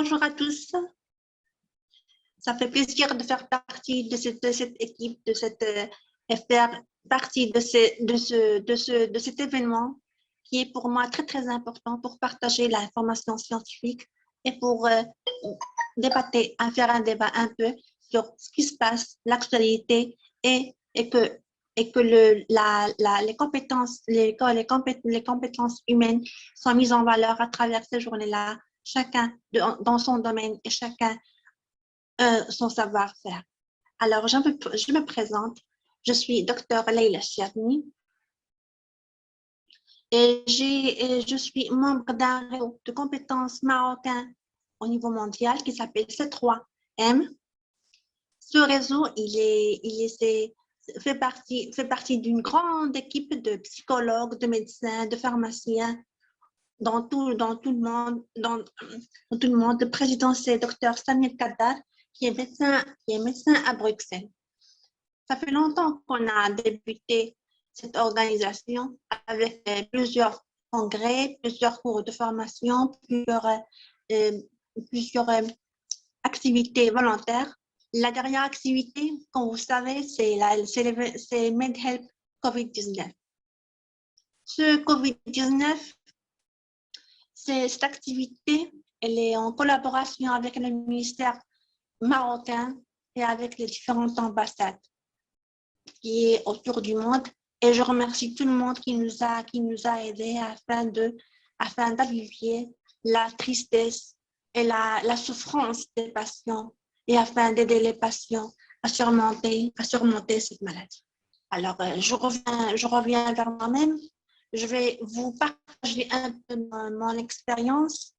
Bonjour à tous. Ça fait plaisir de faire partie de cette équipe, faire partie de cet événement qui est pour moi très, très important pour partager l'information scientifique et pour débattre, faire un débat un peu sur ce qui se passe, l'actualité et que les compétences humaines sont mises en valeur à travers ces journées-là, chacun dans son domaine et chacun son savoir-faire. Alors, je me présente. Je suis Dr Leila Chiarni et je suis membre d'un réseau de compétences marocain au niveau mondial qui s'appelle C3M. Ce réseau, fait partie d'une grande équipe de psychologues, de médecins, de pharmaciens dans tout le monde. Le président, c'est Dr Samir Kaddar, qui est médecin à Bruxelles. Ça fait longtemps qu'on a débuté cette organisation avec plusieurs congrès, plusieurs cours de formation, plusieurs activités volontaires. La dernière activité, comme vous savez, c'est MedHelp COVID-19. Ce COVID-19, cette activité, elle est en collaboration avec le ministère marocain et avec les différentes ambassades qui est autour du monde. Et je remercie tout le monde qui nous a aidés afin d'alléger la tristesse et la souffrance des patients et afin d'aider les patients à surmonter cette maladie. Alors, je reviens vers moi-même. Je vais vous partager un peu mon expérience.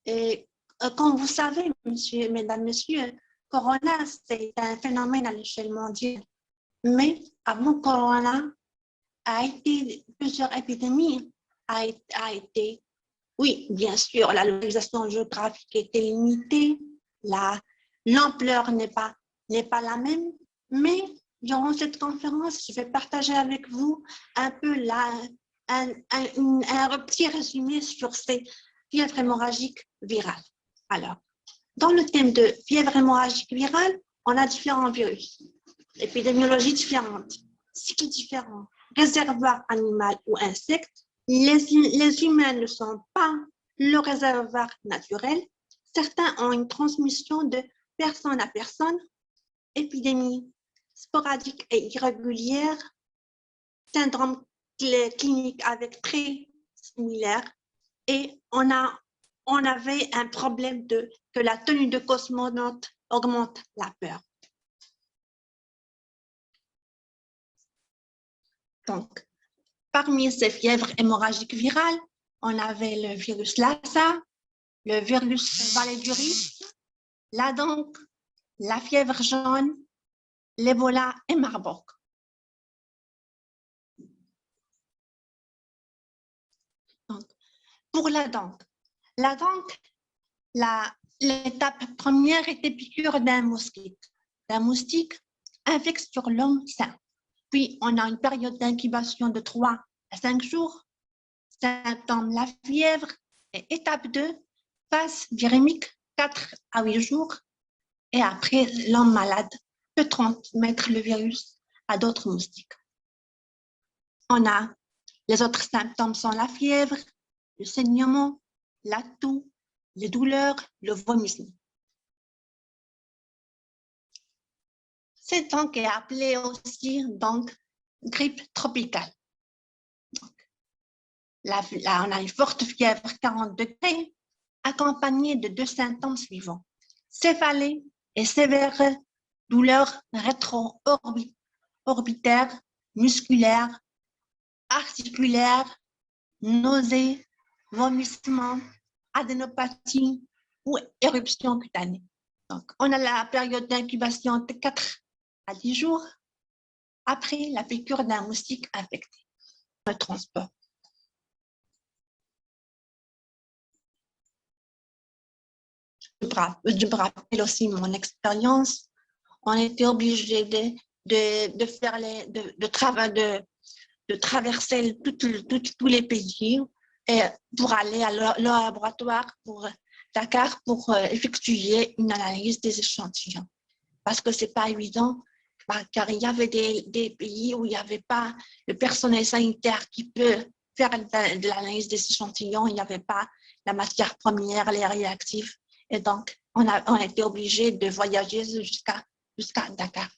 Et comme vous savez, mesdames, messieurs, Corona, c'est un phénomène à l'échelle mondiale. Mais avant Corona, plusieurs épidémies a été, oui, bien sûr, la localisation géographique était limitée, l'ampleur n'est pas la même, mais durant cette conférence, je vais partager avec vous un peu un petit résumé sur ces fièvres hémorragiques virales. Alors, dans le thème de fièvre hémorragique virale, on a différents virus, épidémiologie différente, cycles différents, réservoir animal ou insecte. Les humains ne sont pas le réservoir naturel. Certains ont une transmission de personne à personne, épidémie sporadique et irrégulière, syndrome clinique avec traits similaires, et on avait un problème que la tenue de cosmonaute augmente la peur. Donc, parmi ces fièvres hémorragiques virales, on avait le virus Lassa, le virus vallée du Rift, la dengue, la fièvre jaune, l'Ebola et Marburg. Donc, pour la dengue, l'étape première était piqûre d'un moustique infecte sur l'homme sain. Puis, on a une période d'incubation de 3 à 5 jours. Symptômes, la fièvre. Et étape 2, phase virémique, 4 à 8 jours. Et après, l'homme malade peut transmettre le virus à d'autres moustiques. Les autres symptômes sont la fièvre, le saignement, la toux, les douleurs, le vomissement. C'est donc appelé aussi donc grippe tropicale. Donc, là, on a une forte fièvre 40 degrés accompagnée de 2 symptômes suivants: céphalée et sévère douleurs rétro-orbitaires, musculaires, articulaires, nausées, vomissements, adénopathie ou éruption cutanée. Donc, on a la période d'incubation de 4 à 10 jours après la piqûre d'un moustique infecté. Le transport. Je me rappelle aussi mon expérience. On était obligé de traverser tous les pays et pour aller à leur laboratoire pour Dakar pour effectuer une analyse des échantillons. Parce que ce n'est pas évident, car il y avait des pays où il n'y avait pas le personnel sanitaire qui peut faire de l'analyse des échantillons, il n'y avait pas la matière première, les réactifs, et donc on a été obligé de voyager jusqu'à Dakar.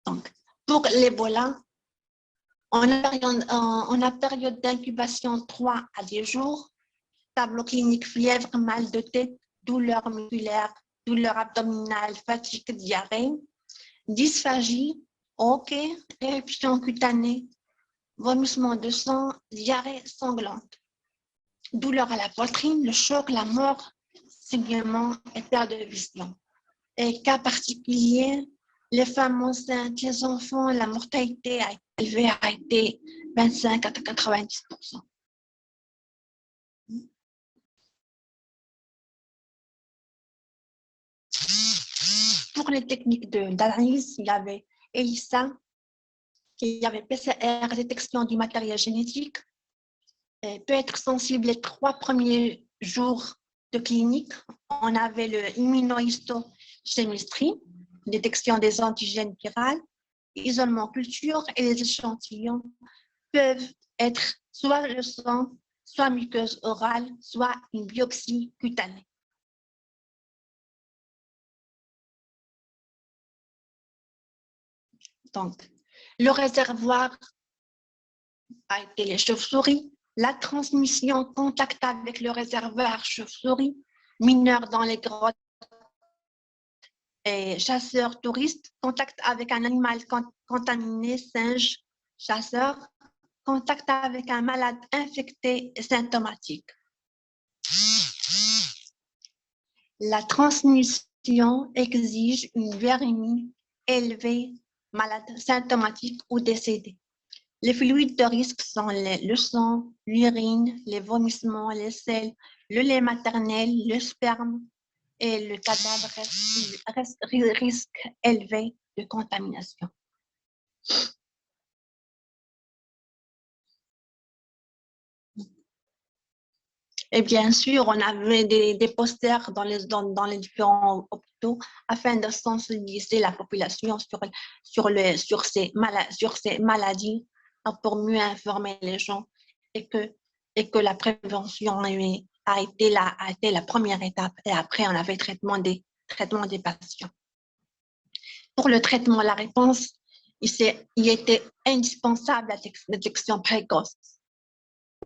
Donc, pour l'Ebola, on a période d'incubation 3 à 10 jours, tableau clinique fièvre, mal de tête, douleur musculaire, douleur abdominale, fatigue, diarrhée, dysphagie, ok, éruption cutanée, vomissement de sang, diarrhée sanglante, douleur à la poitrine, le choc, la mort, saignement et perte de vision. Et cas particulier, les femmes enceintes, les enfants, la mortalité a été élevée, a été 25 à 90%. Pour les techniques d'analyse, il y avait ELISA, il y avait PCR, détection du matériel génétique, peut être sensible les 3 premiers jours de clinique. On avait le immunohistochimistrie, détection des antigènes virales, isolement culture, et les échantillons peuvent être soit le sang, soit muqueuse orale, soit une biopsie cutanée. Donc, le réservoir a été les chauves-souris, la transmission, contact avec le réservoir chauve-souris, mineurs dans les grottes et chasseurs touristes, contact avec un animal contaminé, singe, chasseur, contact avec un malade infecté et symptomatique. La transmission exige une viremie élevée, malade symptomatique ou décédé. Les fluides de risque sont le sang, l'urine, les vomissements, les selles, le lait maternel, le sperme et le cadavre risque élevé de contamination. Et bien sûr, on avait des posters dans les différents hôpitaux afin de sensibiliser la population sur ces maladies pour mieux informer les gens et que la prévention a été la première étape et après on avait traitement des patients. Pour le traitement, la réponse, il était indispensable la détection précoce,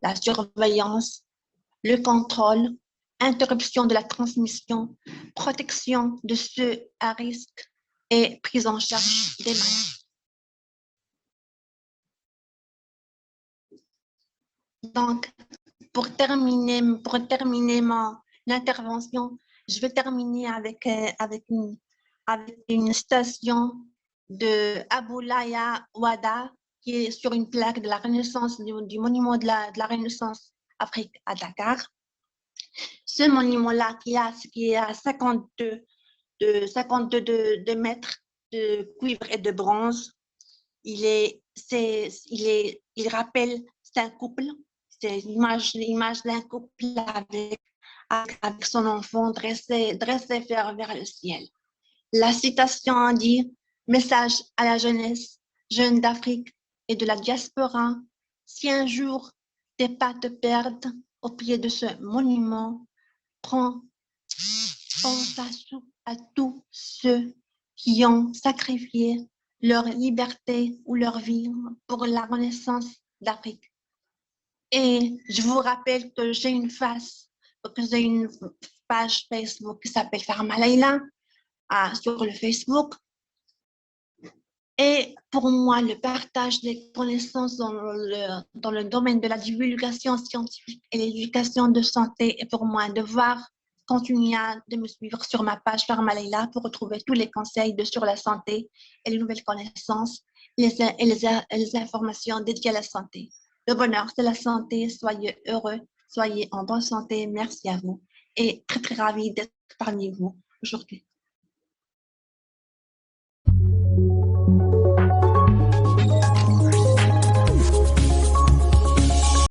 la surveillance, le contrôle, interruption de la transmission, protection de ceux à risque et prise en charge des malades. Donc, pour terminer mon intervention, je vais terminer avec une citation de Aboulaya Ouada, qui est sur une plaque de la Renaissance, du monument de la Renaissance Afrique à Dakar. Ce monument-là, qui est à 52 mètres de cuivre et de bronze, il rappelle, c'est un couple, c'est l'image d'un couple avec son enfant dressé vers le ciel. La citation dit: message à la jeunesse, jeunes d'Afrique et de la diaspora, si un jour tes pas te perdent au pied de ce monument, pense à tous ceux qui ont sacrifié leur liberté ou leur vie pour la renaissance d'Afrique. Et je vous rappelle que j'ai une page Facebook qui s'appelle Farma Leila sur le Facebook. Et pour moi, le partage des connaissances dans le domaine de la divulgation scientifique et l'éducation de santé est pour moi un devoir. Continuez de me suivre sur ma page Farma Leila pour retrouver tous les conseils sur la santé et les nouvelles connaissances et les informations dédiées à la santé. Le bonheur, c'est la santé. Soyez heureux, soyez en bonne santé. Merci à vous et très ravie d'être parmi vous aujourd'hui.